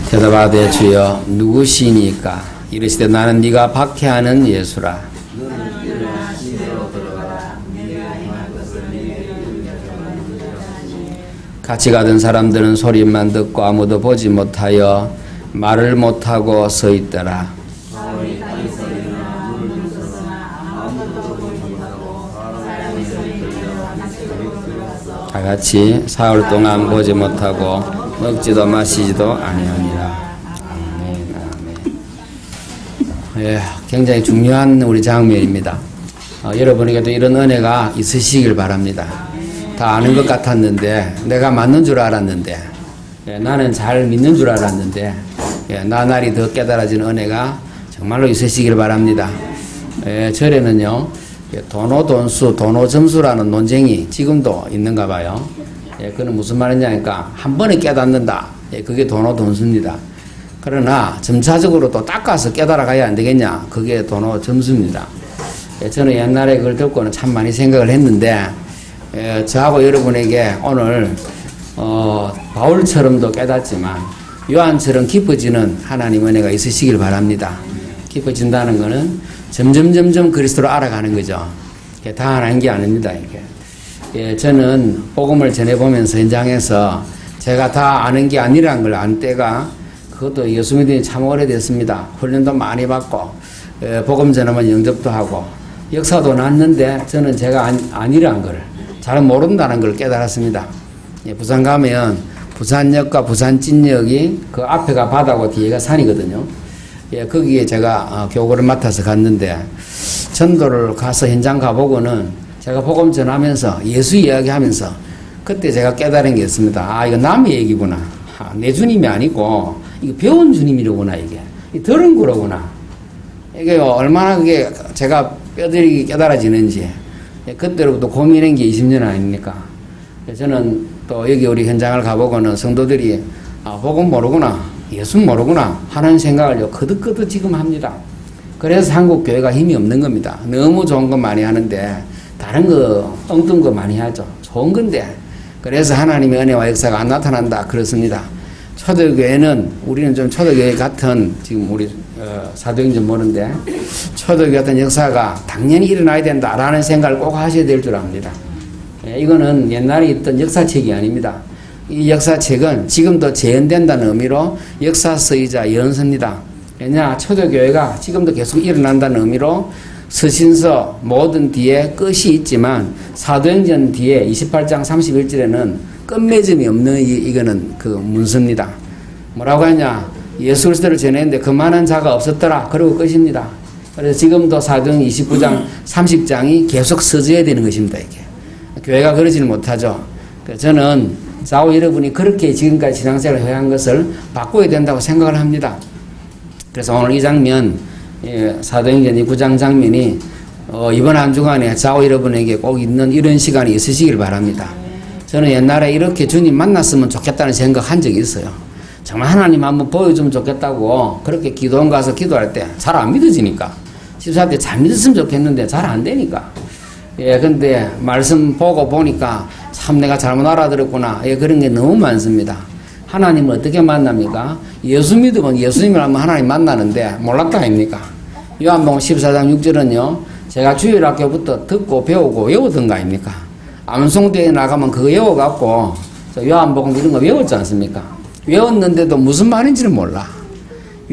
대답하되 주여 누구시니까? 이르시되 나는 네가 박해하는 예수라. 같이 가던 사람들은 소리만 듣고 아무도 보지 못하여 말을 못하고 서 있더라. 다 같이 사흘 동안 보지 못하고 먹지도 마시지도 아니하니라. 아멘, 아멘. 예, 굉장히 중요한 우리 장면입니다. 여러분에게도 이런 은혜가 있으시길 바랍니다. 다 아는 것 같았는데, 내가 맞는 줄 알았는데, 나는 잘 믿는 줄 알았는데, 나날이 더 깨달아지는 은혜가 정말로 있으시길 바랍니다. 절에는요, 도노돈수, 도노점수라는 논쟁이 지금도 있는가 봐요. 그건 무슨 말이냐니까, 한 번에 깨닫는다. 그게 도노돈수입니다. 그러나 점차적으로 또 닦아서 깨달아가야 안 되겠냐? 그게 도노점수입니다. 저는 옛날에 그걸 듣고는 참 많이 생각을 했는데, 저하고 여러분에게 오늘 바울처럼도 깨닫지만 요한처럼 깊어지는 하나님 은혜가 있으시길 바랍니다. 깊어진다는 것은 점점 그리스도를 알아가는 거죠. 다 하나인 게 아닙니다. 이게. 저는 복음을 전해보면서 현장에서 제가 다 아는 게 아니라는 걸 안 때가 그것도 예수 믿음이 참 오래됐습니다. 훈련도 많이 받고 복음 전하면 영접도 하고 역사도 났는데 저는 제가 아니라는 걸 잘 모른다는 걸 깨달았습니다. 부산 가면 부산역과 부산찐역이 그 앞에가 바다고 뒤에가 산이거든요. 거기에 제가 교구를 맡아서 갔는데 전도를 가서 현장 가보고는 제가 복음 전하면서 예수 이야기하면서 그때 제가 깨달은 게 있습니다. 이거 남의 얘기구나. 내 주님이 아니고 이거 배운 주님이로구나. 이게 들은 거로구나. 이게 얼마나 그게 제가 뼈들이 깨달아지는지 그때로부터 고민한 게 20년 아닙니까? 저는 또 여기 우리 현장을 가보고는 성도들이 복음 모르구나, 예수 모르구나 하는 생각을 거듭거듭 지금 합니다. 그래서 한국 교회가 힘이 없는 겁니다. 너무 좋은 거 많이 하는데 다른 거 엉뚱 거 많이 하죠. 좋은 건데 그래서 하나님의 은혜와 역사가 안 나타난다 그렇습니다. 초대교회는 우리는 좀 초대교회 같은 지금 우리 사도행전 보는데 초대교회 같은 역사가 당연히 일어나야 된다라는 생각을 꼭 하셔야 될 줄 압니다. 이거는 옛날에 있던 역사책이 아닙니다. 이 역사책은 지금도 재현된다는 의미로 역사서이자 연서입니다. 왜냐 초대교회가 지금도 계속 일어난다는 의미로 서신서 모든 뒤에 끝이 있지만 사도행전 뒤에 28장 31절에는 끝맺음이 없는 이거는 그 문서입니다. 뭐라고 하냐? 예수 그리스도를 전했는데 그만한 자가 없었더라. 그리고 끝입니다. 그래서 지금도 사도행 29장 30장이 계속 써져야 되는 것입니다. 이게 교회가 그러지는 못하죠. 저는 좌우 여러분이 그렇게 지금까지 신앙생활을 해한 것을 바꿔야 된다고 생각을 합니다. 그래서 오늘 이 장면 사도행전 9장 장면이 이번 한 주간에 좌우 여러분에게 꼭 있는 이런 시간이 있으시길 바랍니다. 저는 옛날에 이렇게 주님 만났으면 좋겠다는 생각 한 적이 있어요. 정말 하나님 한번 보여주면 좋겠다고 그렇게 기도원 가서 기도할 때 잘 안 믿어지니까 14대 잘 믿었으면 좋겠는데 잘 안 되니까 근데 말씀 보고 보니까 참 내가 잘못 알아들었구나 그런 게 너무 많습니다. 하나님을 어떻게 만납니까? 예수 믿으면 예수님을 하면 하나님 만나는데 몰랐다 아닙니까? 요한복음 14장 6절은요 제가 주일학교부터 듣고 배우고 외우던 거 아닙니까? 암송대에 나가면 그거 외워갖고 요한복음 이런 거 외웠지 않습니까? 외웠는데도 무슨 말인지는 몰라.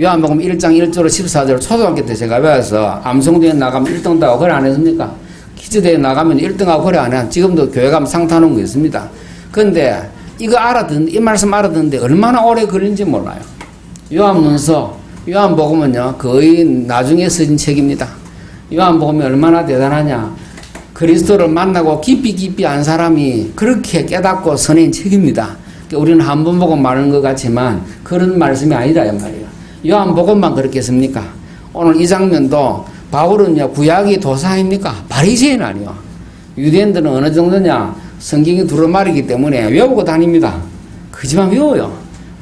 요한복음 1장 1절로 14절 초등학교 때 제가 외워서 암송대에 나가면 1등 따고 그래 안 했습니까? 퀴즈대에 나가면 1등하고 그래 안 해. 지금도 교회 가면 상 타는 거 있습니다. 근데 이거 이 말씀 알아듣는데 얼마나 오래 걸린지 몰라요. 요한문서, 요한복음은요 거의 나중에 써진 책입니다. 요한복음이 얼마나 대단하냐. 그리스도를 만나고 깊이 안 사람이 그렇게 깨닫고 써낸 책입니다. 우리는 한 번 보고 마는 것 같지만 그런 말씀이 아니다 이 말이에요. 요한복음만 그렇게 씁니까? 오늘 이 장면도 바울은요 구약이 도사입니까? 바리새인 아니요. 유대인들은 어느 정도냐 성경이 두루마리이기 때문에 외우고 다닙니다. 그지만 외워요.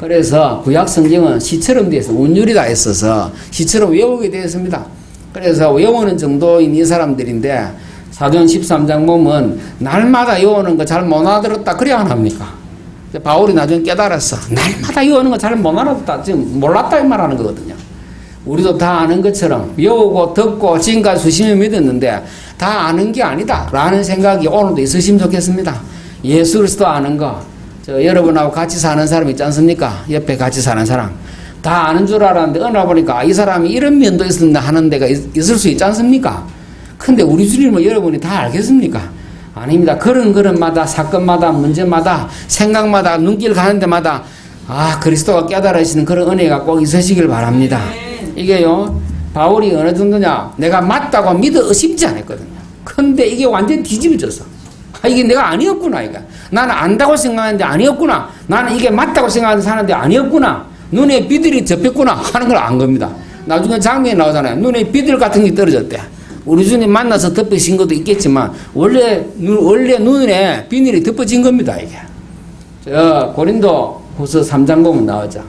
그래서 구약 성경은 시처럼 되어 있어 운율이 다 있어서 시처럼 외우게 되어 있습니다. 그래서 외우는 정도인 이 사람들인데 사도행 13장 보면 날마다 외우는 거 잘 못 알아들었다 그래야 안 합니까? 바울이 나중에 깨달았어. 날마다 이거 오는 거 잘 못 알았다. 지금 몰랐다 이 말하는 거거든요. 우리도 다 아는 것처럼 배우고 듣고 지금까지 수시면 믿었는데 다 아는 게 아니다 라는 생각이 오늘도 있으시면 좋겠습니다. 예수 그리스도 아는 거, 여러분하고 같이 사는 사람 있지 않습니까? 옆에 같이 사는 사람 다 아는 줄 알았는데 어느 날 보니까 이 사람이 이런 면도 있었나 하는 데가 있을 수 있지 않습니까? 근데 우리 주님은 여러분이 다 알겠습니까? 아닙니다. 그런 마다 사건마다 문제마다 생각마다 눈길 가는 데마다 그리스도가 깨달으시는 그런 은혜가 꼭 있으시길 바랍니다. 이게요, 바울이 어느 정도냐, 내가 맞다고 믿어 의심지 않았거든요. 근데 이게 완전히 뒤집어졌어. 이게 내가 아니었구나, 이거. 나는 안다고 생각하는데 아니었구나. 나는 이게 맞다고 생각하는 사람인데 아니었구나. 눈에 비들이 접혔구나 하는 걸 안 겁니다. 나중에 장면이 나오잖아요. 눈에 비들 같은 게 떨어졌대. 우리 주님 만나서 덮으신 것도 있겠지만 원래 눈에 비늘이 덮어진 겁니다, 이게. 고린도 후서 3장 보면 나오죠.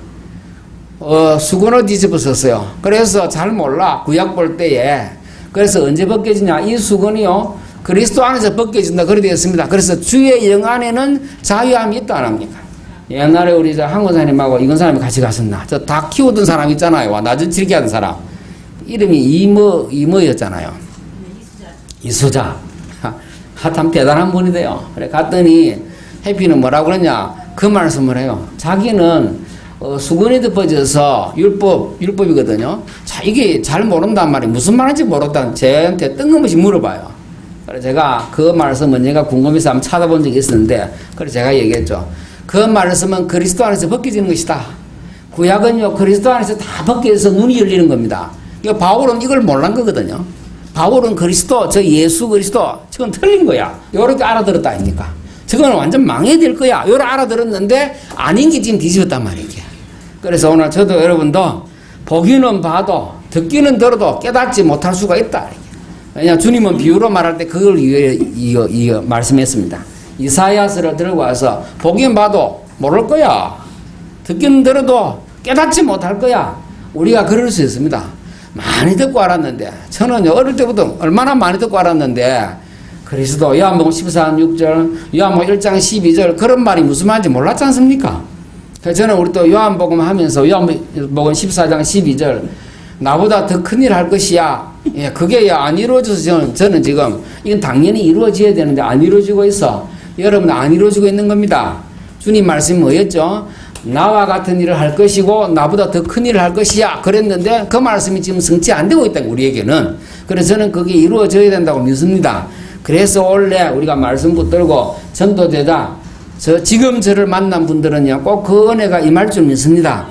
수건을 뒤집어 썼어요. 그래서 잘 몰라. 구약 볼 때에. 그래서 언제 벗겨지냐. 이 수건이요, 그리스도 안에서 벗겨진다. 그렇게 되어 있습니다. 그래서 주의 영 안에는 자유함이 있다 안 합니까? 옛날에 우리 한권사님하고 이건 사람이 같이 갔었나. 저 닭 키우던 사람 있잖아요. 낮은 칠기 하던 사람. 이름이 이모였잖아요. 이수자. 참 대단한 분이 돼요. 그래 갔더니 해피는 뭐라고 그러냐. 그 말씀을 해요. 자기는 수건이 덮어져서 율법이거든요. 자, 이게 잘 모른단 말이에요. 무슨 말인지 모르다는 저한테 뜬금없이 물어봐요. 그래서 제가 그 말씀은 제가 궁금해서 한번 찾아본 적이 있었는데, 그래서 제가 얘기했죠. 그 말씀은 그리스도 안에서 벗겨지는 것이다. 구약은요, 그리스도 안에서 다 벗겨져서 눈이 열리는 겁니다. 바울은 이걸 몰란 거거든요. 바울은 그리스도, 저 예수 그리스도, 저건 틀린 거야. 요렇게 알아들었다 아닙니까? 저거는 완전 망해야 될 거야. 요렇게 알아들었는데 아닌 게 지금 뒤집었단 말이에요. 그래서 오늘 저도 여러분도 보기는 봐도 듣기는 들어도 깨닫지 못할 수가 있다. 왜냐, 주님은 비유로 말할 때 그걸 이어 말씀했습니다. 이사야서를 들고 와서 보기는 봐도 모를 거야. 듣기는 들어도 깨닫지 못할 거야. 우리가 그럴 수 있습니다. 많이 듣고 알았는데, 저는 어릴 때부터 얼마나 많이 듣고 알았는데, 그리스도 요한복음 14장 6절, 요한복음 1장 12절 그런 말이 무슨 말인지 몰랐지 않습니까? 그래서 저는 우리 또 요한복음 하면서 요한복음 14장 12절 나보다 더 큰일 할 것이야. 예, 그게 안 이루어져서 저는 지금 이건 당연히 이루어져야 되는데 안 이루어지고 있어. 여러분 안 이루어지고 있는 겁니다. 주님 말씀이 뭐였죠? 나와 같은 일을 할 것이고 나보다 더 큰 일을 할 것이야 그랬는데 그 말씀이 지금 성취 안 되고 있다 우리에게는. 그래서 저는 그게 이루어져야 된다고 믿습니다. 그래서 원래 우리가 말씀 붙들고 전도되다 지금 저를 만난 분들은요 꼭 그 은혜가 임할 줄 믿습니다.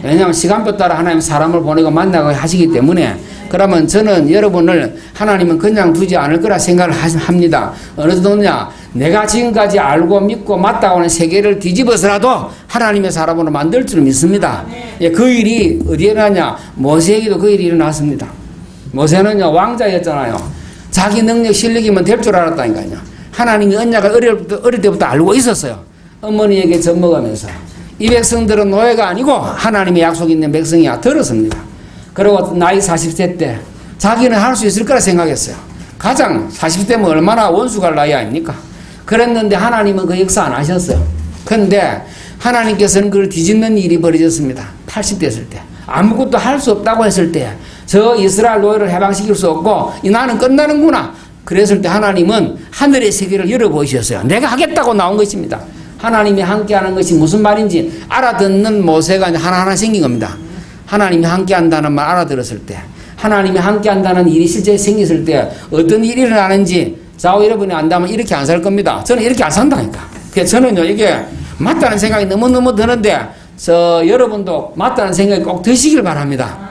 왜냐하면 시간표 따라 하나님 사람을 보내고 만나고 하시기 때문에. 그러면 저는 여러분을 하나님은 그냥 두지 않을 거라 생각을 합니다. 어느 정도냐, 내가 지금까지 알고 믿고 맞다고 하는 세계를 뒤집어서라도 하나님의 사람으로 만들 줄 믿습니다. 예, 그 일이 어디에 일어나냐, 모세에게도 그 일이 일어났습니다. 모세는요 왕자였잖아요. 자기 능력 실력이면 될 줄 알았다니까요. 하나님이 언약을 어릴 때부터 알고 있었어요. 어머니에게 젖먹으면서. 이 백성들은 노예가 아니고 하나님의 약속이 있는 백성이야 들었습니다. 그리고 나이 40세 때 자기는 할 수 있을 거라 생각했어요. 가장 40세면 얼마나 원수 갈 나이 아닙니까? 그랬는데 하나님은 그 역사 안 하셨어요. 그런데 하나님께서는 그걸 뒤집는 일이 벌어졌습니다. 80대 됐을 때. 아무것도 할 수 없다고 했을 때 저 이스라엘 노예를 해방시킬 수 없고 나는 끝나는구나. 그랬을 때 하나님은 하늘의 세계를 열어보이셨어요. 내가 하겠다고 나온 것입니다. 하나님이 함께하는 것이 무슨 말인지 알아듣는 모세가 하나하나 생긴 겁니다. 하나님이 함께한다는 말 알아들었을 때, 하나님이 함께한다는 일이 실제 생겼을 때 어떤 일이 일어나는지 자고 여러분이 안다면 이렇게 안 살 겁니다. 저는 이렇게 안 산다니까. 그래서 저는요 이게 맞다는 생각이 너무너무 드는데 여러분도 맞다는 생각이 꼭 드시길 바랍니다.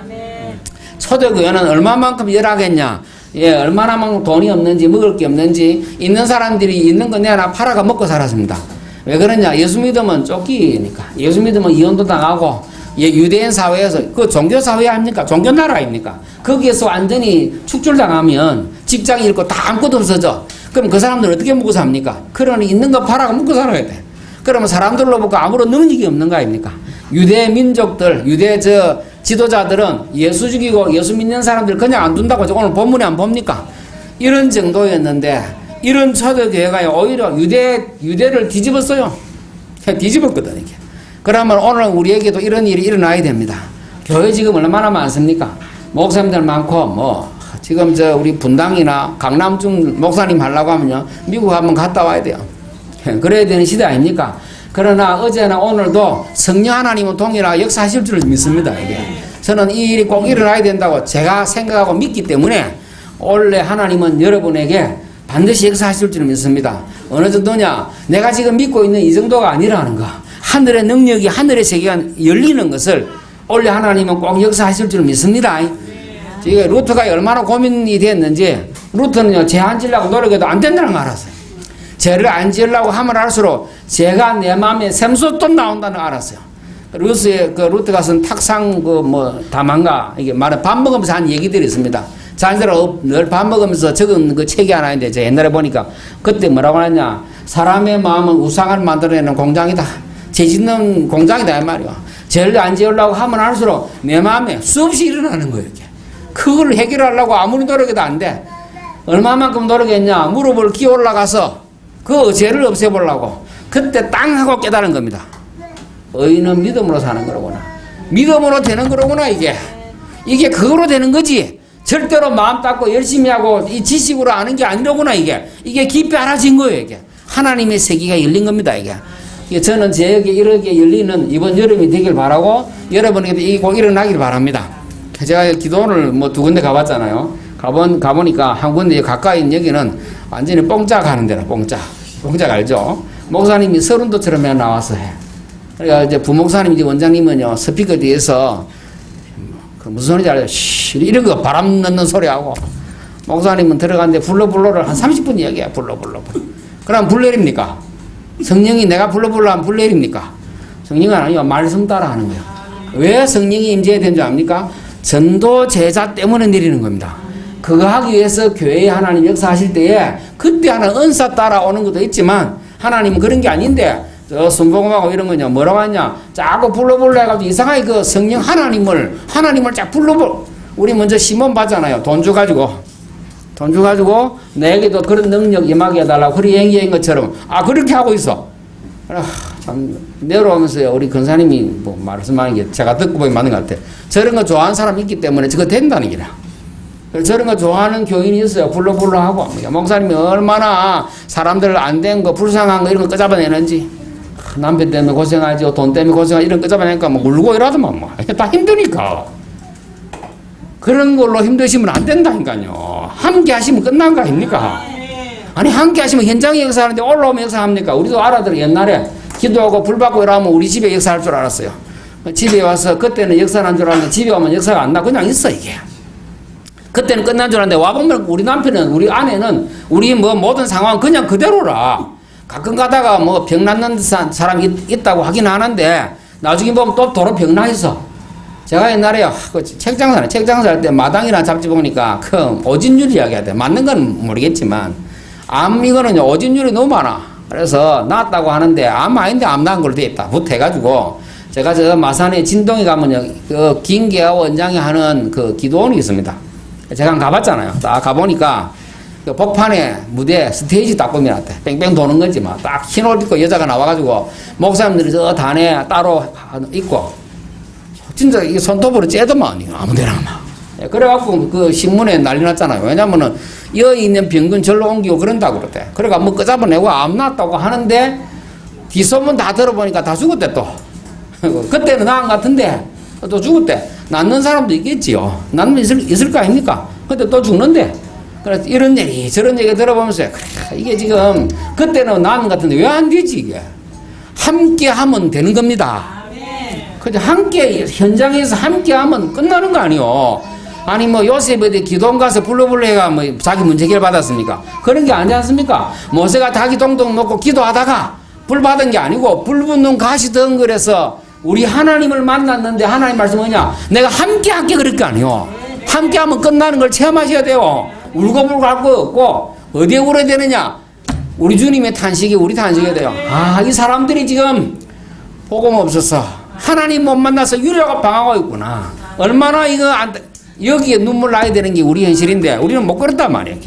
초대교회는 얼마만큼 열하겠냐, 예, 얼마나만큼 돈이 없는지 먹을 게 없는지 있는 사람들이 있는 거 내나 팔아가 먹고 살았습니다. 왜 그러냐, 예수 믿으면 쫓기니까. 예수 믿으면 이혼도 당하고, 예, 유대인 사회에서 그 종교 사회 아닙니까? 종교 나라 아닙니까? 거기에서 완전히 축출당하면 직장 잃고 다 아무것도 없어져. 그럼 그 사람들 어떻게 먹고 삽니까? 그러니 있는 거 팔아가 먹고 살아야 돼. 그러면 사람들로 보고 아무런 능력이 없는 거 아닙니까? 유대 민족들, 유대 지도자들은 예수 죽이고 예수 믿는 사람들 그냥 안 둔다고 오늘 본문에 안 봅니까? 이런 정도였는데 이런 초대교회가 오히려 유대를 뒤집었어요. 뒤집었거든, 이게. 그러면 오늘 우리에게도 이런 일이 일어나야 됩니다. 교회 지금 얼마나 많습니까? 목사님들 많고, 지금 우리 분당이나 강남중 목사님 하려고 하면요, 미국 한번 갔다 와야 돼요. 그래야 되는 시대 아닙니까? 그러나 어제나 오늘도 성령 하나님은 동일하게 역사하실 줄 믿습니다, 이게. 저는 이 일이 꼭 일어나야 된다고 제가 생각하고 믿기 때문에 원래 하나님은 여러분에게 반드시 역사하실 줄 믿습니다. 어느 정도냐? 내가 지금 믿고 있는 이 정도가 아니라는 거. 하늘의 능력이, 하늘의 세계가 열리는 것을 원래 하나님은 꼭 역사하실 줄 믿습니다. 지금 루트가 얼마나 고민이 됐는지, 루트는요, 죄 안 지으려고 노력해도 안 된다는 걸 알았어요. 죄를 안 지으려고 하면 할수록 죄가 내 마음에 샘솟도 나온다는 걸 알았어요. 루트가 쓴 탁상 다만가, 이게 말은 밥 먹으면서 한 얘기들이 있습니다. 자기들은 늘 밥 먹으면서 적은 그 책이 하나 있는데, 제가 옛날에 보니까 그때 뭐라고 하냐, 사람의 마음은 우상을 만들어내는 공장이다. 죄 짓는 공장이다, 이 말이야. 죄를 안 지으려고 하면 할수록 내 마음에 수없이 일어나는 거예요, 이게. 그걸 해결하려고 아무리 노력해도 안 돼. 얼마만큼 노력했냐, 무릎을 기어 올라가서 그 죄를 없애보려고. 그때 땅 하고 깨달은 겁니다. 의인은 믿음으로 사는 거로구나. 믿음으로 되는 거로구나, 이게. 이게 그거로 되는 거지. 절대로 마음 닦고 열심히 하고 이 지식으로 아는 게 아니로구나, 이게. 이게 깊이 알아진 거예요, 이게. 하나님의 세계가 열린 겁니다, 이게. 저는 제게 이렇게 열리는 이번 여름이 되길 바라고, 여러분에게도 이게 꼭 일어나길 바랍니다. 제가 기도원을 2군데 가봤잖아요. 가보니까 한 군데 가까이 있는 여기는 완전히 뽕짝 하는 데라, 뽕짝. 뽕짝 알죠? 목사님이 서른도처럼 해 나와서 해. 그러니까 이제 부목사님, 이제 원장님은요, 스피커 뒤에서 무슨 소리인지 알죠? 쉬, 이런 거 바람 넣는 소리하고, 목사님은 들어갔는데 불러를 한 30분 이야기해. 불러. 그럼 불 내립니까? 성령이 내가 불러 하면 불 내립니까? 성령은 아니요, 말씀 따라 하는 거예요. 왜 성령이 임재해야 되는 줄 압니까? 전도 제자 때문에 내리는 겁니다. 그거 하기 위해서 교회에 하나님 역사하실 때에 그때 하는 은사 따라오는 것도 있지만, 하나님은 그런 게 아닌데, 순복음하고 이런 거냐, 뭐라고 하냐, 자꾸 불러볼래 해가지고 이상하게 그 성령 하나님을 쫙 우리 먼저 시몬 봤잖아요. 돈 줘가지고 내게도 그런 능력 임하게 해달라고 그리 얘기한 것처럼, 그렇게 하고 있어. 참, 내려오면서요, 우리 근사님이 말씀하는 게 제가 듣고 보니 맞는 것 같아. 저런 거 좋아하는 사람이 있기 때문에 저거 된다는 게라. 저런 거 좋아하는 교인이 있어요. 불러 하고. 목사님이 얼마나 사람들 안 된 거, 불쌍한 거 이런 거 끄잡아내는지. 남편 때문에 고생하죠, 돈 때문에 고생하죠, 이런 거 끄잡아내니까 울고 이러더만 다 힘드니까. 그런 걸로 힘드시면 안 된다니까요. 함께 하시면 끝난 거 아닙니까? 아니, 함께 하시면 현장에 역사하는데 올라오면 역사합니까? 우리도 알아들어. 옛날에 기도하고 불 받고 이러면 우리 집에 역사할 줄 알았어요. 집에 와서 그때는 역사는 줄 알았는데 집에 오면 역사가 안 나. 그냥 있어, 이게. 그때는 끝난 줄 알았는데 와보면 우리 남편은, 우리 아내는 우리 모든 상황 그냥 그대로라. 가끔 가다가 병 낫는 사람이 있다고 하긴 하는데 나중에 보면 또 도로 병 나 있어. 제가 옛날에 책 장사할 때 마당이나 잡지 보니까 그 오진율 이야기해야 돼. 맞는 건 모르겠지만 이거는요, 오진율이 너무 많아. 그래서 낫다고 하는데 아닌데 낳은 걸로 돼 있다. 해가지고 제가 저 마산에 진동에 가면요, 그 김계하 원장이 하는 그 기도원이 있습니다. 제가 한번 가봤잖아요. 딱 가보니까 그 복판에 무대 스테이지 딱 꾸며놨대. 뺑뺑 도는 거지 막. 딱 흰 옷 입고 여자가 나와가지고 목사님들이 저 단에 따로 있고 진짜 이게 손톱으로 째더만 아무데나 막. 그래갖고 그 신문에 난리 났잖아요. 왜냐면은 여기 있는 병균 절로 옮기고 그런다고 그랬대. 그래가 끄잡아내고 암 났다고 하는데 뒷소문 다 들어보니까 다 죽었대 또. 그때는 나은 것 같은데 또 죽었대. 낫는 사람도 있겠지요. 낫는 있을 거 아닙니까? 근데 또 죽는데. 그래서 이런 얘기 저런 얘기 들어보면서 그래, 이게 지금 그때는 나은 것 같은데 왜 안 되지 이게. 함께 하면 되는 겁니다. 그죠? 함께 현장에서 함께 하면 끝나는 거 아니요. 아니 요셉에 기도원 가서 불러불러가 자기 문제 해결 받았습니까? 그런 게 아니지 않습니까? 모세가 닭이 동동 먹고 기도하다가 불 받은 게 아니고 불 붙는 가시 덩그래서 우리 하나님을 만났는데 하나님 말씀 뭐냐? 내가 함께 할게 그럴 거 아니요. 함께 하면 끝나는 걸 체험하셔야 돼요. 울고불고 할 거 없고 어디에 울어야 되느냐? 우리 주님의 탄식이 우리 탄식이 돼요. 이 사람들이 지금 복음 없어서 하나님 못 만나서 유료가 방하고 있구나. 얼마나 여기에 눈물 나야 되는 게 우리 현실인데 우리는 못 그런단 말이에요.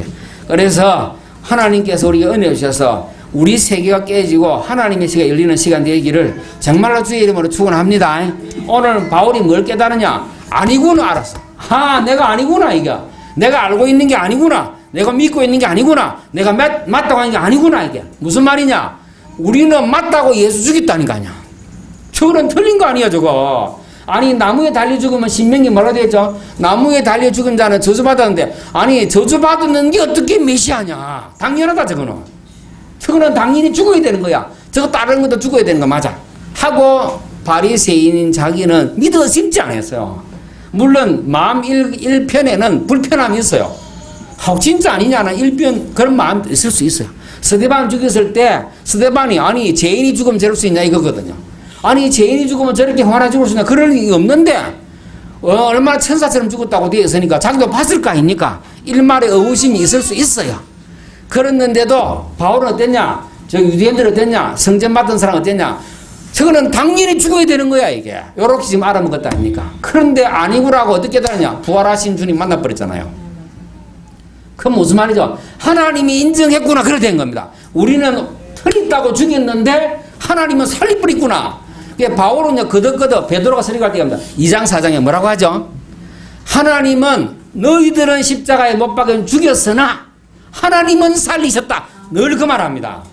그래서 하나님께서 우리가 은혜 주셔서 우리 세계가 깨지고 하나님의 시가 열리는 시간 되기를 정말로 주의 이름으로 축원합니다. 오늘 바울이 뭘 깨달으냐? 아니구나 알았어. 내가 아니구나 이게. 내가 알고 있는 게 아니구나. 내가 믿고 있는 게 아니구나. 내가 맞다고 하는 게 아니구나 이게. 무슨 말이냐? 우리는 맞다고 예수 죽였다니까 아니야. 저거는 틀린 거 아니야 저거. 아니 나무에 달려 죽으면 신명기 뭐라 되었죠? 나무에 달려 죽은 자는 저주받았는데 아니 저주받는 게 어떻게 메시아냐? 당연하다 저거는. 저거는 당연히 죽어야 되는 거야. 저거 다른 것도 죽어야 되는 거 맞아. 하고 바리새인인 자기는 믿어 심지 않았어요. 물론 마음 일편에는 불편함이 있어요. 진짜 아니냐는 일편 그런 마음 있을 수 있어요. 스데반 죽였을 때 스데반이 아니 죄인이 죽으면 저럴 수 있냐 이거거든요. 아니 죄인이 죽으면 저렇게 화나 죽을 수 있냐 그럴 리가 없는데 얼마나 천사처럼 죽었다고 되어 있으니까 자기도 봤을 거 아닙니까? 일말의 의구심이 있을 수 있어요. 그랬는데도 바울은 어땠냐? 저 유대인들 어땠냐? 성전 받은 사람 어땠냐? 저거는 당연히 죽어야 되는 거야 이게. 요렇게 지금 알아먹었다 아닙니까? 그런데 아니구라고 어떻게 다르냐? 부활하신 주님 만나버렸잖아요. 그건 무슨 말이죠? 하나님이 인정했구나 그래 된 겁니다. 우리는 틀렸다고 죽였는데 하나님은 살리버렸구나. 바울은요 거덕거덕 베드로가 설교할 때 합니다. 2장 4장에 뭐라고 하죠? 하나님은 너희들은 십자가에 못 박혀 죽였으나 하나님은 살리셨다. 늘 그 말합니다.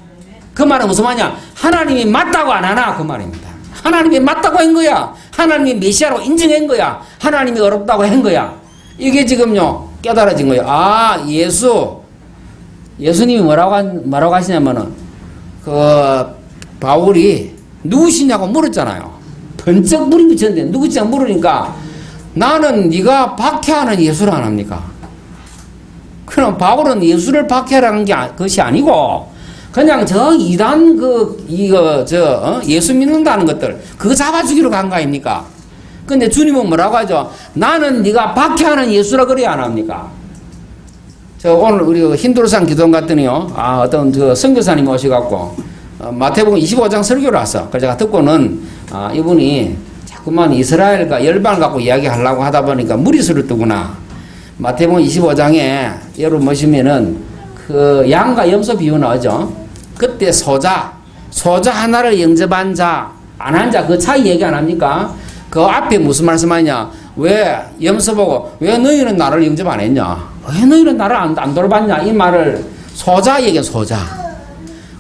그 말은 무슨 말이냐? 하나님이 맞다고 안 하나 그 말입니다. 하나님이 맞다고 한 거야. 하나님이 메시아로 인정한 거야. 하나님이 어렵다고 한 거야. 이게 지금요 깨달아진 거예요. 예수님이 뭐라고 하시냐면은 바울이 누구시냐고 물었잖아요. 번쩍 물이 비쳤는데 누구시냐고 물으니까 나는 네가 박해하는 예수를 안 합니까? 그럼 바울은 예수를 박해하라는 것이 아니고 그냥 저 이단 예수 믿는다는 것들 그거 잡아주기로 간 거 아닙니까? 근데 주님은 뭐라고 하죠? 나는 네가 박해하는 예수라 그래야 안 합니까? 오늘 우리 힌두르산 기도원 갔더니요 어떤 선교사님 오셔갖고 마태복음 25장 설교를 왔어. 그래서 제가 듣고는 이분이 자꾸만 이스라엘과 열방을 갖고 이야기하려고 하다 보니까 무리수를 뜨구나. 마태복음 25장에 여러분 보시면은 양과 염소 비유 나오죠. 그때 소자 하나를 영접한 자, 안 한 자 그 차이 얘기 안 합니까? 그 앞에 무슨 말씀하냐? 왜 염소 보고 왜 너희는 나를 영접 안 했냐? 왜 너희는 나를 안 돌봤냐? 이 말을 소자 얘기야 소자.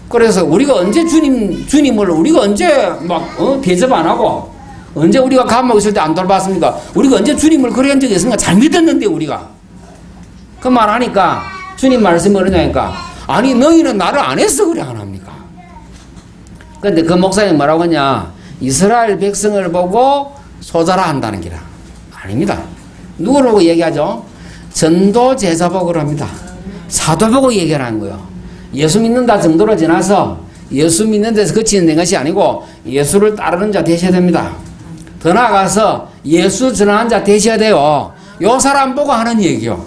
그래서 우리가 언제 주님을 우리가 언제 대접 안 하고 언제 우리가 감옥 있을 때 안 돌봤습니까? 우리가 언제 주님을 그래 한 적이 있습니까? 잘 믿었는데 우리가 그 말 하니까 주님 말씀이 그러냐니까 아니 너희는 나를 안 했어 그래 안 합니까? 근데 그 목사님 뭐라고 하냐? 이스라엘 백성을 보고 소자라 한다는 기라 아닙니다. 누구를 보고 얘기하죠? 전도 제자 보고 합니다. 사도 보고 얘기하는 거예요. 예수 믿는다 정도로 지나서 예수 믿는 데서 그치는 것이 아니고 예수를 따르는 자 되셔야 됩니다. 더 나아가서 예수 전하는 자 되셔야 돼요. 요 사람 보고 하는 얘기요.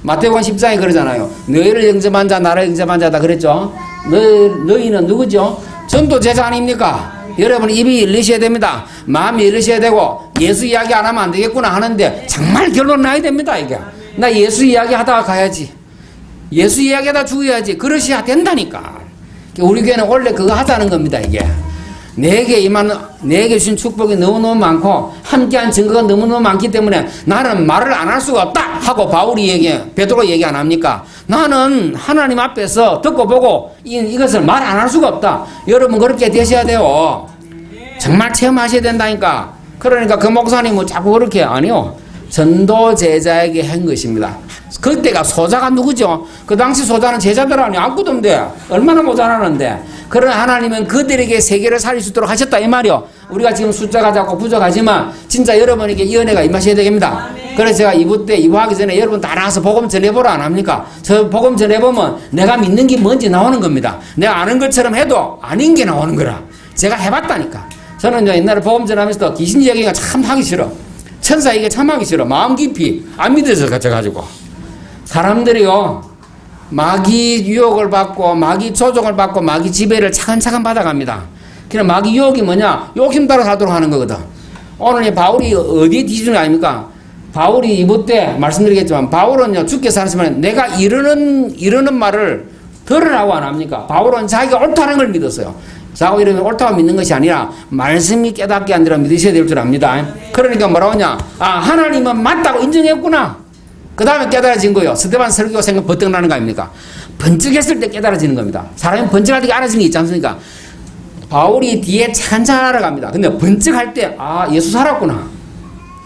마태복음 10장에 그러잖아요. 너희를 영접한 자 나를 영접한 자다 그랬죠. 너희는 누구죠? 전도 제자 아닙니까? 여러분 입이 열리셔야 됩니다. 마음이 열리셔야 되고 예수 이야기 안 하면 안 되겠구나 하는데 정말 결론 나야 됩니다. 이게 나 예수 이야기 하다가 가야지. 예수 이야기하다 죽어야지. 그러셔야 된다니까. 우리 교회는 원래 그거 하자는 겁니다. 이게 내게 주신 축복이 너무너무 많고 함께한 증거가 너무너무 많기 때문에 나는 말을 안 할 수가 없다 하고 베드로가 얘기 안 합니까? 나는 하나님 앞에서 듣고 보고 이것을 말 안 할 수가 없다. 여러분 그렇게 되셔야 돼요. 정말 체험하셔야 된다니까. 그러니까 그 목사님은 자꾸 그렇게 아니요. 전도 제자에게 한 것입니다. 그때가 소자가 누구죠? 그 당시 소자는 제자들 아니야. 아무것도 없는데 얼마나 모자라는데. 그러나 하나님은 그들에게 세계를 살릴 수 있도록 하셨다 이 말이요. 우리가 지금 숫자가 작고 부족하지만 진짜 여러분에게 이 은혜가 임하셔야 됩니다. 그래서 제가 2부 때 2부 하기 전에 여러분 다 나와서 복음 전해보라 안 합니까? 저 복음 전해보면 내가 믿는 게 뭔지 나오는 겁니다. 내가 아는 것처럼 해도 아닌 게 나오는 거라. 제가 해봤다니까. 저는 옛날에 복음 전하면서 귀신 이야기가 참 하기 싫어. 천사 얘기 참 하기 싫어. 마음 깊이 안 믿어서 가지고 사람들이요 마귀 유혹을 받고 마귀 조종을 받고 마귀 지배를 차근차근 받아갑니다. 그냥 마귀 유혹이 뭐냐? 욕심 따라 살도록 하는 거거든. 오늘 바울이 어디에 뒤지는 거 아닙니까? 바울이 이부 때 말씀드리겠지만 바울은요 죽게 사는 시간에 내가 이르는 말을 드러나고 안 합니까? 바울은 자기가 옳다는 걸 믿었어요. 자고 이러면 옳다고 믿는 것이 아니라 말씀이 깨닫게 한 대로 믿으셔야 될 줄 압니다. 그러니까 뭐라고 하냐? 아, 하나님은 맞다고 인정했구나. 그 다음에 깨달아진 거예요. 스데반 설교 생각 버뜩 나는 거 아닙니까? 번쩍했을 때 깨달아지는 겁니다. 사람이 번쩍할 때 알아지는 게 있지 않습니까? 바울이 뒤에 찬찬 알아갑니다. 근데 번쩍할 때, 아, 예수 살았구나.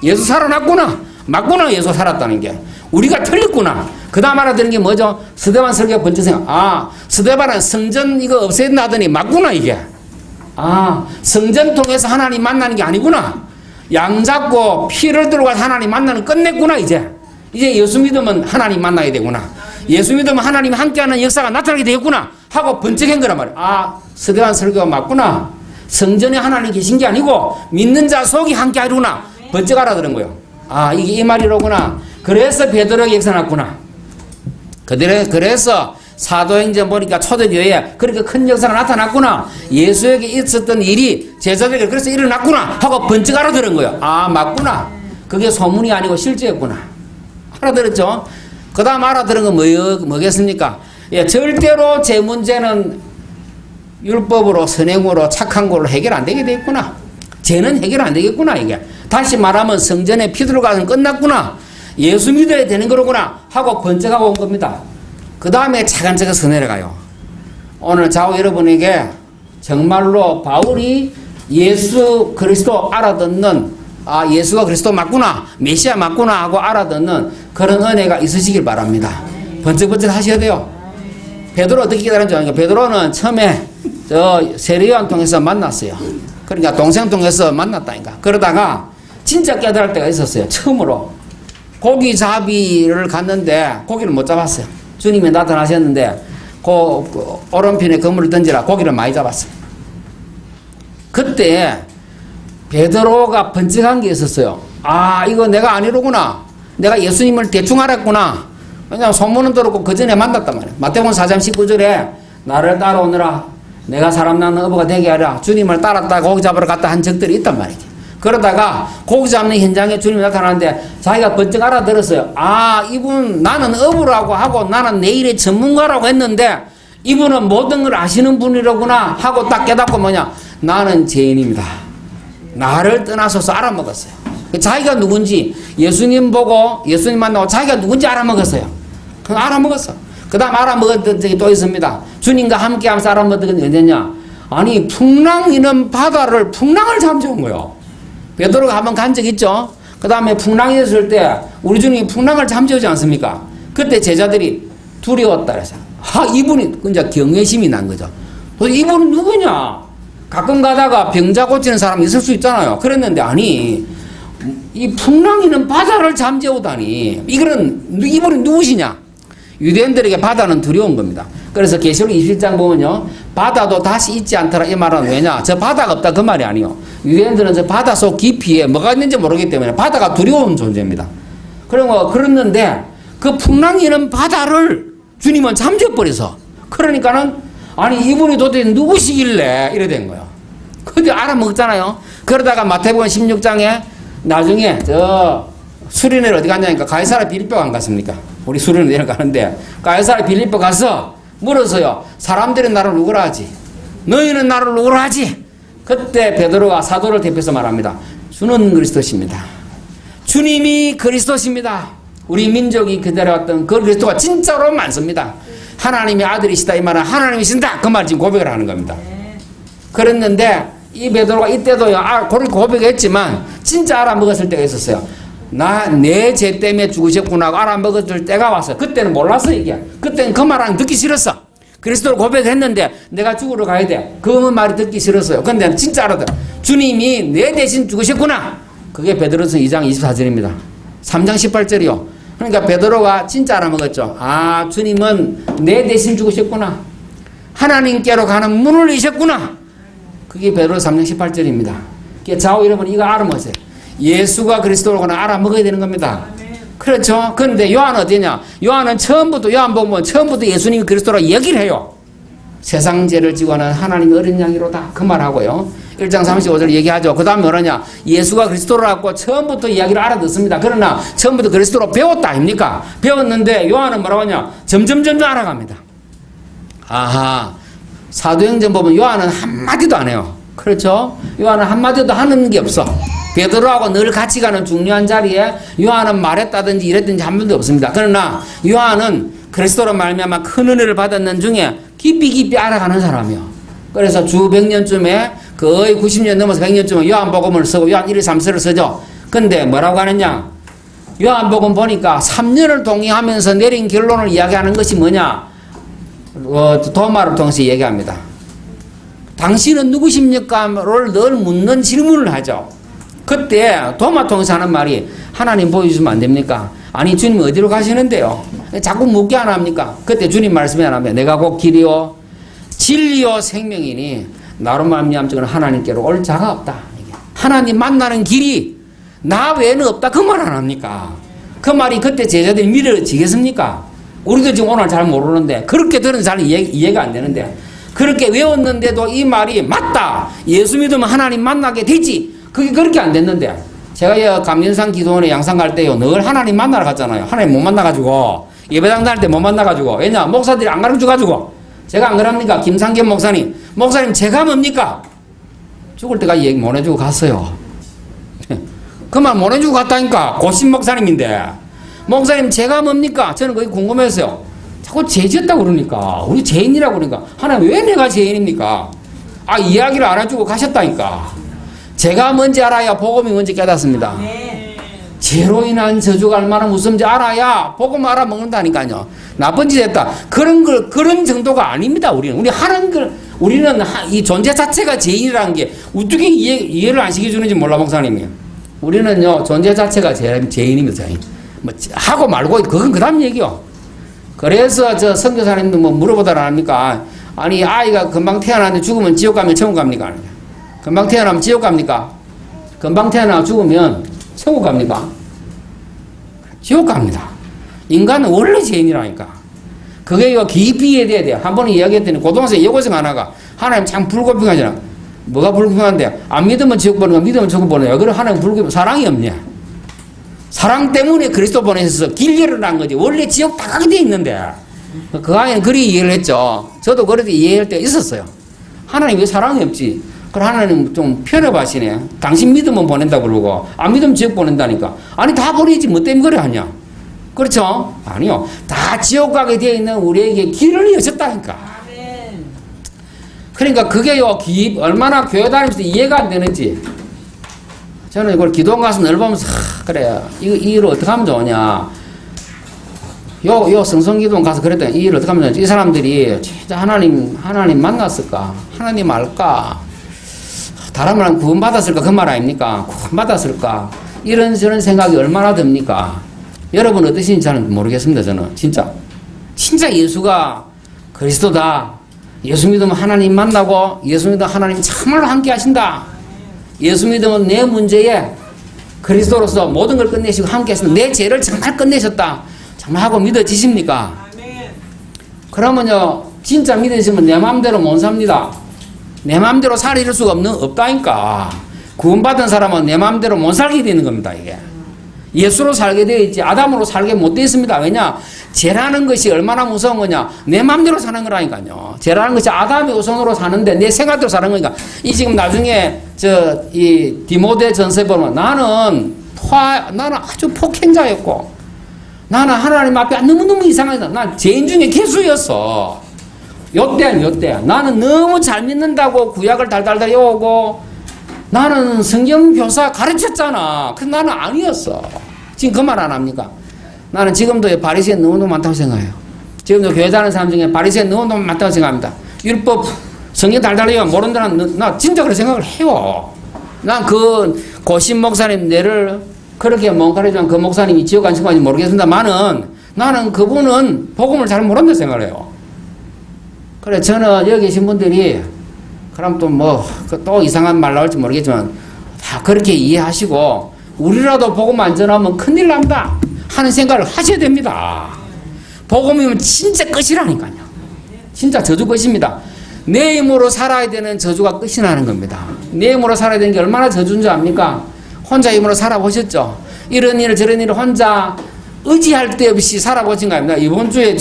예수 살아났구나. 맞구나. 예수 살았다는 게. 우리가 틀렸구나. 그 다음 알아듣는 게 뭐죠? 스데반 설교가 번쩍 생각. 아, 스데반은 성전 이거 없앤다 하더니 맞구나, 이게. 아, 성전 통해서 하나님 만나는 게 아니구나. 양 잡고 피를 들고 가서 하나님 만나는 끝냈구나, 이제. 이제 예수 믿으면 하나님 만나야 되구나. 예수 믿으면 하나님이 함께하는 역사가 나타나게 되겠구나 하고 번쩍한 거란 말이야. 아, 스데반 설교가 맞구나. 성전에 하나님 계신 게 아니고 믿는 자 속이 함께하구나. 번쩍 알아들은 거예요. 아, 이게 이 말이로구나. 그래서 베드로에게 역사 났구나. 그래서 사도행전 보니까 초대교회에 그렇게 큰 역사가 나타났구나. 예수에게 있었던 일이 제자들에게 그래서 일어났구나 하고 번쩍 알아들은 거예요. 아, 맞구나. 그게 소문이 아니고 실제였구나. 알아들었죠? 그 다음 알아들은 건 뭐겠습니까? 예, 절대로 제 문제는 율법으로, 선행으로, 착한 걸로 해결 안 되게 됐구나. 죄는 해결 안 되겠구나, 이게. 다시 말하면 성전에 피 들어가서 끝났구나. 예수 믿어야 되는 거로구나 하고 번쩍하고 온 겁니다. 그 다음에 차근차근 내려가요. 오늘 좌우 여러분에게 정말로 바울이 예수 그리스도 알아듣는, 아, 예수가 그리스도 맞구나, 메시아 맞구나 하고 알아듣는 그런 은혜가 있으시길 바랍니다. 번쩍번쩍 하셔야 돼요. 베드로 어떻게 깨달은지 아니까 베드로는 처음에 저 세례요한 통해서 만났어요. 그러니까 동생 통해서 만났다니까. 그러다가 진짜 깨달을 때가 있었어요. 처음으로 고기 잡이를 갔는데 고기를 못 잡았어요. 주님이 나타나셨는데 그 오른편에 그물을 던지라 고기를 많이 잡았어요. 그때 베드로가 번쩍한 게 있었어요. 아, 이거 내가 아니로구나. 내가 예수님을 대충 알았구나. 왜냐하면 소문은 들었고 그 전에 만났단 말이에요. 마태복음 4장 19절에 나를 따라오느라 내가 사람 낳는 어부가 되게 하라. 주님을 따랐다가 고기 잡으러 갔다 한 적들이 있단 말이죠. 그러다가 고기 잡는 현장에 주님이 나타나는데 자기가 번쩍 알아들었어요. 아, 이분 나는 어부라고 하고 나는 내 일의 전문가라고 했는데 이분은 모든 걸 아시는 분이로구나 하고 딱 깨닫고 뭐냐, 나는 죄인입니다. 나를 떠나서서 알아먹었어요. 자기가 누군지 예수님 보고 예수님 만나고 자기가 누군지 알아먹었어요. 그 알아먹었어. 그 다음 알아먹었던 적이 또 있습니다. 주님과 함께 하면서 알아먹었던 게 언제냐? 아니, 풍랑이는 바다를 풍랑을 잠재운 거예요. 베드로가 한번 간 적 있죠? 그 다음에 풍랑이 있을 때 우리 주님이 풍랑을 잠재우지 않습니까? 그때 제자들이 두려웠다 그래서, 아, 이분이 이제 경외심이 난 거죠. 이분은 누구냐? 가끔 가다가 병자 고치는 사람이 있을 수 있잖아요. 그랬는데 아니, 이 풍랑이는 바다를 잠재우다니, 이분이 누구시냐? 유대인들에게 바다는 두려운 겁니다. 그래서 계시록 27장 보면요, 바다도 다시 있지 않더라 이 말은 왜냐? 저 바다가 없다 그 말이 아니요. 유대인들은 저 바다 속 깊이에 뭐가 있는지 모르기 때문에 바다가 두려운 존재입니다. 그랬는데 그 풍랑이는 바다를 주님은 잠재워버려서, 그러니까는 아니, 이분이 도대체 누구시길래 이래 된 거예요. 근데 알아먹잖아요. 그러다가 마태복음 16장에 나중에 저 수리네를 어디 갔냐니까 가이사랴 빌립보 안 갔습니까? 우리 수리네 내려가는데 가이사랴 빌립보 가서 물어서요, 사람들이 나를 누구라 하지? 너희는 나를 누구라 하지? 그때 베드로가 사도를 대표해서 말합니다. 주는 그리스도십니다. 주님이 그리스도십니다. 우리 민족이 기다려왔던 그 그리스도가 진짜로 많습니다. 하나님의 아들이시다 이 말은 하나님이신다 그 말 지금 고백을 하는 겁니다. 그랬는데 이 베드로가 이때도요, 그렇게 고백했지만 진짜 알아먹었을 때가 있었어요. 내 죄 때문에 죽으셨구나 하고 알아먹었을 때가 왔어요. 그때는 몰랐어 이게. 그때는 그 말 듣기 싫었어. 그리스도를 고백했는데 내가 죽으러 가야 돼. 그 말이 듣기 싫었어요. 근데 진짜 알아들어. 주님이 내 대신 죽으셨구나. 그게 베드로서 2장 24절입니다. 3장 18절이요. 그러니까 베드로가 진짜 알아먹었죠. 아, 주님은 내 대신 죽으셨구나. 하나님께로 가는 문을 여셨구나. 그게 베드로 3장 18절입니다. 좌우 여러분 이거 알아먹으세요. 예수가 그리스도로구나 알아먹어야 되는 겁니다. 그렇죠? 그런데 요한은 어디냐? 요한은 요한복음은 처음부터 예수님이 그리스도라 얘기를 해요. 세상 죄를 지고 하는 하나님의 어린 양이로다 그 말하고요. 1장 35절 얘기하죠. 그 다음에 뭐라냐? 예수가 그리스도라고 처음부터 이야기를 알아듣습니다. 그러나 처음부터 그리스도로 배웠다 아닙니까? 배웠는데 요한은 뭐라고 하냐? 점점 알아갑니다. 아하. 사도행전 보면 요한은 한마디도 안 해요. 그렇죠? 요한은 한마디도 하는 게 없어. 베드로하고 늘 같이 가는 중요한 자리에 요한은 말했다든지 이랬든지 한 번도 없습니다. 그러나 요한은 그리스도로 말미암아 큰 은혜를 받았는 중에 깊이 알아가는 사람이요. 그래서 주 100년쯤에 거의 90년 넘어서 100년쯤에 요한복음을 쓰고 요한 1, 2, 3서를 쓰죠. 근데 뭐라고 하느냐? 요한복음 보니까 3년을 동의하면서 내린 결론을 이야기하는 것이 뭐냐? 도마를 통해서 얘기합니다. 당신은 누구십니까?를 늘 묻는 질문을 하죠. 그때 도마 통해서 하는 말이 하나님 보여주시면 안 됩니까? 아니 주님 어디로 가시는데요? 자꾸 묻게 안 합니까? 그때 주님 말씀이 안 하면 내가 곧 길이요 진리요 생명이니 나로 말미암지는 하나님께로 올 자가 없다. 하나님 만나는 길이 나 외에는 없다. 그 말 안 합니까? 그 말이 그때 제자들이 믿어지겠습니까? 우리도 지금 오늘 잘 모르는데 그렇게 들은 잘 이해가 안 되는데 그렇게 외웠는데도 이 말이 맞다. 예수 믿으면 하나님 만나게 되지. 그게 그렇게 안 됐는데 제가 감진산 기도원에 양산 갈 때요 늘 하나님 만나러 갔잖아요. 하나님 못 만나가지고 예배당 다닐 때 못 만나가지고 왜냐 목사들이 안 가르쳐가지고 제가 안 그럽니까? 김상겸 목사님 제가 뭡니까? 죽을 때까지 얘기 못 해주고 갔어요. 그 말 못 해주고 갔다니까. 고신 목사님인데 목사님 제가 뭡니까? 저는 그게 궁금했어요. 자꾸 죄졌다고 그러니까 우리 죄인이라고 그러니까 하나님 왜 내가 죄인입니까? 이야기를 안 해주고 가셨다니까. 제가 뭔지 알아야 복음이 뭔지 깨닫습니다. 죄로 인한 저주가 얼마나 무서운지 알아야 복음 알아먹는다니까요. 나쁜 짓 했다. 그런 정도가 아닙니다. 우리는 이 존재 자체가 죄인이라는 게 어떻게 이해를 안 시켜주는지 몰라, 목사님이. 우리는요, 존재 자체가 죄인입니다. 뭐, 하고 말고, 그건 그 다음 얘기요. 그래서 선교사님도 물어보다라 합니까? 아니, 아이가 금방 태어났는데 죽으면 지옥 가면 천국 갑니까? 금방 태어나면 지옥 갑니까? 금방 태어나 죽으면 천국 갑니까? 지옥 갑니다. 인간은 원래 죄인이라니까. 그게 깊이 이해돼야 돼요. 한 번은 이야기했더니 고등학생 여고생 하나가 하나님 참 불공평하잖아. 뭐가 불공평한데? 안 믿으면 지옥 보는 거, 믿으면 천국 보는 거. 그래 하나님 불공평, 사랑이 없냐? 사랑 때문에 그리스도 보내셔서 길 열어난 거지. 원래 지옥 다 가게 돼 있는데. 그 아이는 그리 이해를 했죠. 저도 그래도 이해할 때 있었어요. 하나님 왜 사랑이 없지? 그럼 하나님 좀 편협하시네. 당신 믿으면 보낸다 그러고 안 믿으면 지옥 보낸다니까. 아니 다 보내지 뭐 때문에 그래 하냐? 그렇죠? 아니요. 다 지옥 가게 되어 있는 우리에게 길을 여셨다니까. 그러니까 그게요 얼마나 교회 다니면서 이해가 안 되는지. 저는 이걸 기도원 가서 늘 보면서 그래 이 일을 어떻게 하면 좋으냐. 요 성성기도원 가서 그랬더니 이 일을 어떻게 하면 좋으냐. 이 사람들이 진짜 하나님 만났을까? 하나님 알까? 다른 말은 구원받았을까? 그 말 아닙니까? 구원받았을까? 이런 저런 생각이 얼마나 듭니까? 여러분 어떠신지 저는 모르겠습니다. 저는 진짜 예수가 그리스도다. 예수 믿으면 하나님 만나고 예수 믿으면 하나님 참말로 함께 하신다. 예수 믿으면 내 문제에 그리스도로서 모든 걸 끝내시고 함께 하신다. 내 죄를 정말 끝내셨다. 정말 하고 믿어지십니까? 그러면요 진짜 믿으시면 내 마음대로 못 삽니다. 내 마음대로 살아갈 수가 없다니까. 구원받은 사람은 내 마음대로 못 살게 되는 겁니다. 이게 예수로 살게 되어 있지 아담으로 살게 못 되어 있습니다. 왜냐? 죄라는 것이 얼마나 무서운 거냐? 내 마음대로 사는 거라니까요. 죄라는 것이 아담의 우선으로 사는데 내 생각대로 사는 거니까. 이 지금 나중에 이 디모데 전서에 보면 나는 아주 폭행자였고 나는 하나님 앞에 너무너무 이상하다. 난 죄인 중에 개수였어. 요때 나는 너무 잘 믿는다고 구약을 달달달 외우고 나는 성경 교사 가르쳤잖아. 근데 나는 아니었어. 지금 그 말 안 합니까? 나는 지금도 바리새인 너무 많다고 생각해요. 지금도 교회 다니는 사람 중에 바리새인 너무 많다고 생각합니다. 율법 성경 달달 외우면 모른다는 나 진짜 그렇게 생각을 해요. 난 그 고신 목사님 내를 그렇게 멍가르지만 그 목사님이 지옥 안 친구인지 모르겠습니다만은 나는 그분은 복음을 잘 모른다 생각을 해요. 그래 저는 여기 계신 분들이 그럼 또 이상한 말 나올지 모르겠지만 다 그렇게 이해하시고 우리라도 복음 안 전하면 큰일 난다 하는 생각을 하셔야 됩니다. 복음이면 진짜 끝이라니까요. 진짜 저주 끝입니다. 내 힘으로 살아야 되는 저주가 끝이 나는 겁니다. 내 힘으로 살아야 되는 게 얼마나 저주인 줄 압니까? 혼자 힘으로 살아보셨죠? 이런 일 저런 일을 혼자 의지할 데 없이 살아보신 거 아닙니까? 이번 주에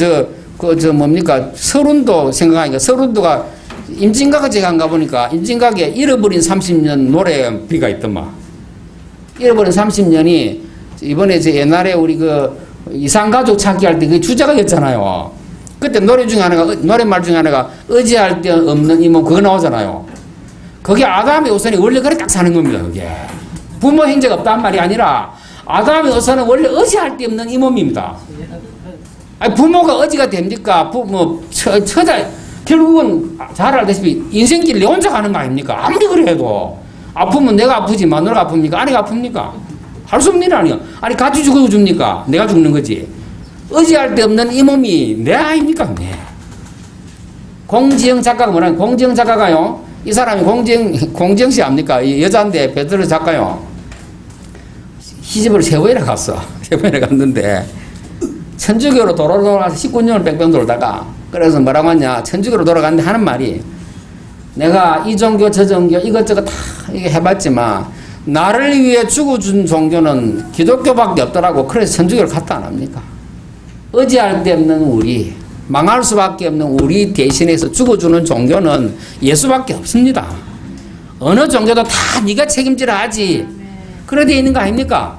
뭡니까? 서른도 생각하니까 서른도가 임진각에 제가 안 가보니까 임진각에 잃어버린 30년 노래비가 있더만. 잃어버린 30년이 이번에 제 옛날에 우리 이상가족 찾기 할 때 그 주제가 있잖아요. 그때 노래말 중에 하나가 의지할 데 없는 이몸 그거 나오잖아요. 그게 아담의 우선이 원래 그래 딱 사는 겁니다, 그게. 부모 형제가 없단 말이 아니라 아담의 우선은 원래 의지할 데 없는 이 몸입니다. 아니, 부모가 의지가 됩니까? 결국은 잘 알다시피 인생길 내 혼자 가는 거 아닙니까? 아무리 그래 해도. 아프면 내가 아프지, 마누라가 아픕니까? 아내가 아픕니까? 할 수 없는 일 아니야. 아니, 같이 죽어도 줍니까? 내가 죽는 거지. 의지할 데 없는 이 몸이 내 아닙니까? 네. 공지영 작가가 뭐라냐? 공지영 작가가요. 이 사람이 공지영 씨 압니까? 이 여자인데 베드로 작가요. 시집을 세부에를 갔어. 세부에를 갔는데 천주교로 돌아가서 19년을 뺑뺑 돌다가 그래서 뭐라고 하냐? 천주교로 돌아갔는데 하는 말이 내가 이 종교 저 종교 이것저것 다 이게 해봤지만 나를 위해 죽어준 종교는 기독교밖에 없더라고. 그래서 천주교를 갔다 안 합니까? 의지할 데 없는 우리, 망할 수밖에 없는 우리 대신해서 죽어주는 종교는 예수밖에 없습니다. 어느 종교도 다 네가 책임지라 하지. 그래 돼 있는 거 아닙니까?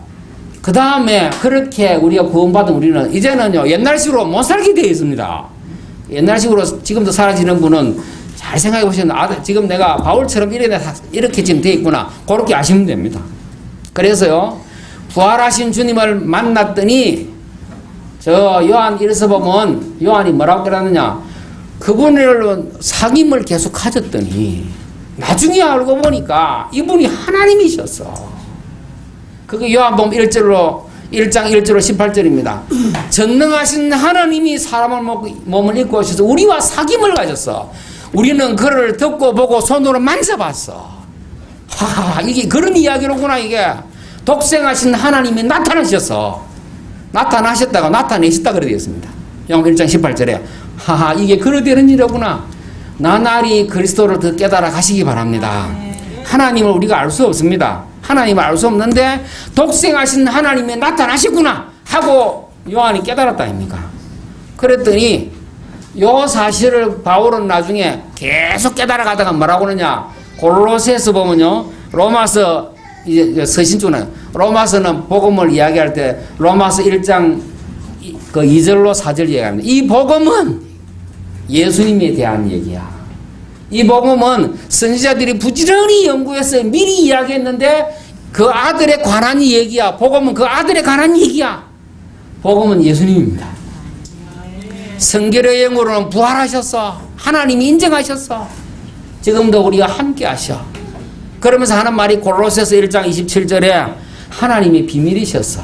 그 다음에 그렇게 우리가 구원받은 우리는 이제는요 옛날식으로 못 살게 되어 있습니다. 옛날식으로 지금도 살아지는 분은 잘 생각해 보시면 지금 내가 바울처럼 이렇게 지금 되어 있구나. 그렇게 아시면 됩니다. 그래서요 부활하신 주님을 만났더니 저 요한 1서 보면 요한이 뭐라고 그러느냐, 그분을 사귐을 계속 가졌더니 나중에 알고 보니까 이분이 하나님이셨어. 그게 요한복음 1장 1절로 18절입니다. 전능하신 하나님이 사람을 몸을 입고 오셔서 우리와 사귐을 가졌어. 우리는 그를 듣고 보고 손으로 만져봤어. 하하, 이게 그런 이야기로구나. 이게 독생하신 하나님이 나타나셨다가 나타내셨다 그래 되었습니다. 요한복음 1장 18절에 하하, 이게 그러되는 일이로구나. 나날이 그리스도를 더 깨달아 가시기 바랍니다. 하나님을 우리가 알 수 없습니다. 하나님을 알 수 없는데 독생하신 하나님이 나타나셨구나 하고 요한이 깨달았다 아닙니까? 그랬더니 요 사실을 바울은 나중에 계속 깨달아 가다가 뭐라고 하느냐, 골로새서 보면요, 로마서 이제 서신 쪽은 로마서는 복음을 이야기할 때 로마서 1장 그 2절로 4절 이야기합니다. 이 복음은 예수님에 대한 얘기야. 이 복음은 선지자들이 부지런히 연구해서 미리 이야기했는데 그 아들에 관한 얘기야. 복음은 그 아들에 관한 얘기야. 복음은 예수님입니다. 성결의 영으로는 부활하셨어. 하나님이 인정하셨어. 지금도 우리가 함께 하셔. 그러면서 하는 말이 골로새서 1장 27절에 하나님의 비밀이셨어.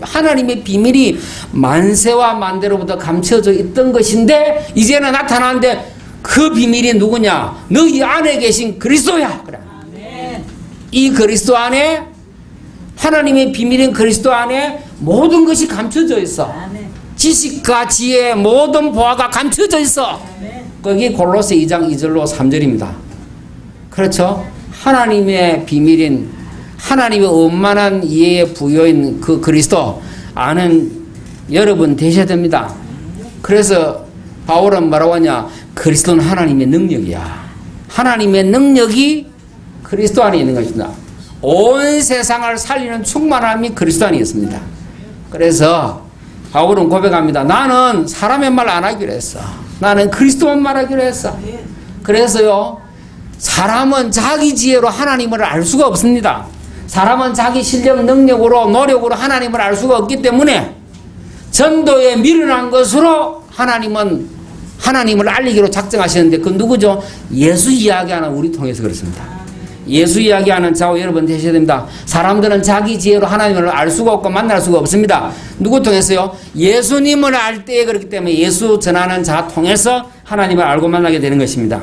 하나님의 비밀이 만세와 만대로부터 감춰져 있던 것인데 이제는 나타나는데 그 비밀이 누구냐? 너희 안에 계신 그리스도야. 그래. 이 그리스도 안에, 하나님의 비밀인 그리스도 안에 모든 것이 감춰져 있어. 지식과 지혜, 모든 보화가 감춰져 있어. 거기 골로새 2장 2절로 3절입니다. 그렇죠? 하나님의 비밀인, 하나님의 원만한 이해의 부여인 그 그리스도 아는 여러분 되셔야 됩니다. 그래서 바울은 뭐라고 하냐? 그리스도는 하나님의 능력이야. 하나님의 능력이 그리스도 안에 있는 것입니다. 온 세상을 살리는 충만함이 그리스도 안에 있습니다. 그래서 바울은 고백합니다. 나는 사람의 말 안 하기로 했어. 나는 그리스도만 말하기로 했어. 그래서요, 사람은 자기 지혜로 하나님을 알 수가 없습니다. 사람은 자기 실력, 능력으로, 노력으로 하나님을 알 수가 없기 때문에 전도에 미련한 것으로 하나님을 알리기로 작정하시는데 그 누구죠? 예수 이야기하는 우리 통해서 그렇습니다. 예수 이야기하는 자와 여러분 되셔야 됩니다. 사람들은 자기 지혜로 하나님을 알 수가 없고 만날 수가 없습니다. 누구 통해서요? 예수님을 알 때에 그렇기 때문에 예수 전하는 자 통해서 하나님을 알고 만나게 되는 것입니다.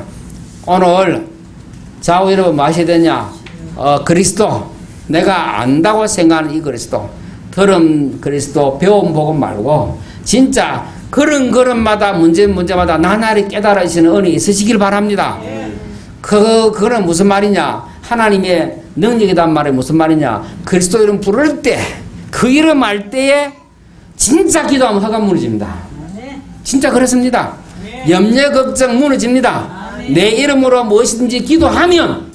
오늘 자와 여러분 뭐 하셔야 되냐? 그리스도, 내가 안다고 생각하는 이 그리스도, 들은 그리스도, 배운 복음 말고 진짜 걸음마다 문제마다 나날이 깨달으시는 은혜 있으시길 바랍니다. 그거는 무슨 말이냐? 하나님의 능력이란 말이 무슨 말이냐? 그리스도 이름 부를 때, 그 이름 알 때에 진짜 기도하면 허가 무너집니다. 진짜 그렇습니다. 염려 걱정 무너집니다. 내 이름으로 무엇이든지 기도하면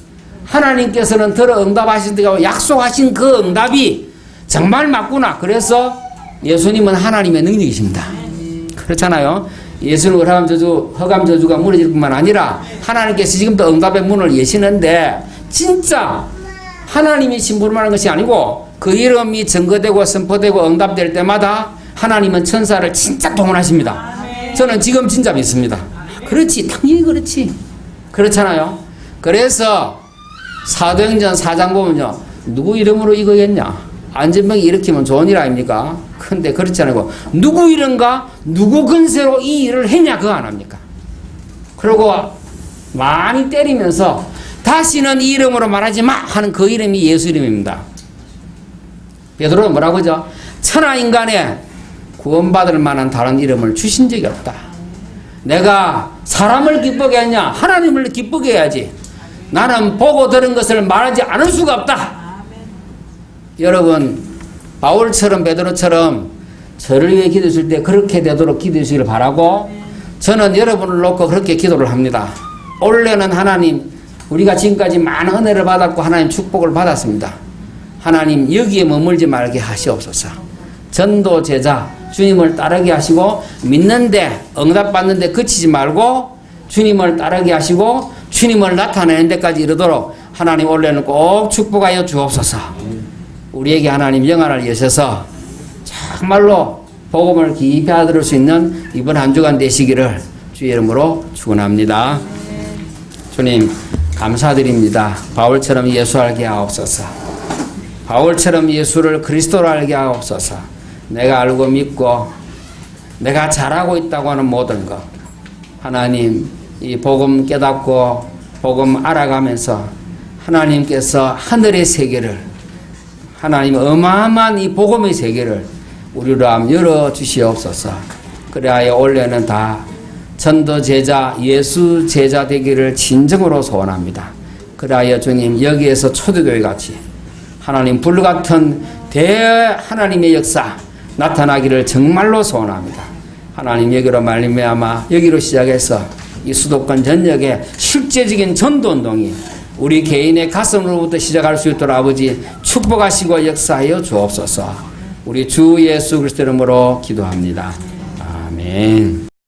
하나님께서는 들어 응답하신다고 약속하신 그 응답이 정말 맞구나. 그래서 예수님은 하나님의 능력이십니다. 그렇잖아요. 예수는 허감 저주가 무너질 뿐만 아니라 하나님께서 지금도 응답의 문을 여시는데 진짜 하나님이 심부름하는 것이 아니고 그 이름이 증거되고 선포되고 응답될 때마다 하나님은 천사를 진짜 동원하십니다. 저는 지금 진짜 믿습니다. 그렇지, 당연히 그렇지. 그렇잖아요. 그래서 사도행전 4장 보면요, 누구 이름으로 이거겠냐? 안전병이 일으키면 좋은 일 아닙니까? 근데 그렇지 않고 누구 이름과 누구 근세로 이 일을 했냐 그거 안 합니까? 그리고 많이 때리면서 다시는 이 이름으로 말하지 마 하는 그 이름이 예수 이름입니다. 베드로는 뭐라고 하죠? 천하 인간에 구원받을 만한 다른 이름을 주신 적이 없다. 내가 사람을 기쁘게 하냐? 하나님을 기쁘게 해야지. 나는 보고 들은 것을 말하지 않을 수가 없다. 여러분, 바울처럼 베드로처럼 저를 위해 기도해 줄 때 그렇게 되도록 기도해 주시길 바라고, 저는 여러분을 놓고 그렇게 기도를 합니다. 올해는 하나님, 우리가 지금까지 많은 은혜를 받았고 하나님 축복을 받았습니다. 하나님 여기에 머물지 말게 하시옵소서. 전도 제자 주님을 따르게 하시고, 믿는데 응답받는데 그치지 말고 주님을 따르게 하시고 주님을 나타내는 데까지 이르도록 하나님 올해는 꼭 축복하여 주옵소서. 우리에게 하나님 영안을 여셔서 정말로 복음을 깊이 알아들을 수 있는 이번 한 주간 되시기를 주의 이름으로 축원합니다. 주님 감사드립니다. 바울처럼 예수 알게 하옵소서. 바울처럼 예수를 그리스도로 알게 하옵소서. 내가 알고 믿고 내가 잘하고 있다고 하는 모든 것, 하나님 이 복음 깨닫고 복음 알아가면서 하나님께서 하늘의 세계를, 하나님 어마어마한 이 복음의 세계를 우리로 함 열어주시옵소서. 그래야 올해는 다 전도 제자, 예수 제자 되기를 진정으로 소원합니다. 그래야 주님 여기에서 초대교회 같이 하나님 불같은 대하나님의 역사 나타나기를 정말로 소원합니다. 하나님 여기로 말미암아 여기로 시작해서 이 수도권 전역에 실제적인 전도운동이 우리 개인의 가슴으로부터 시작할 수 있도록 아버지 축복하시고 역사하여 주옵소서. 우리 주 예수 그리스도 이름으로 기도합니다. 아멘.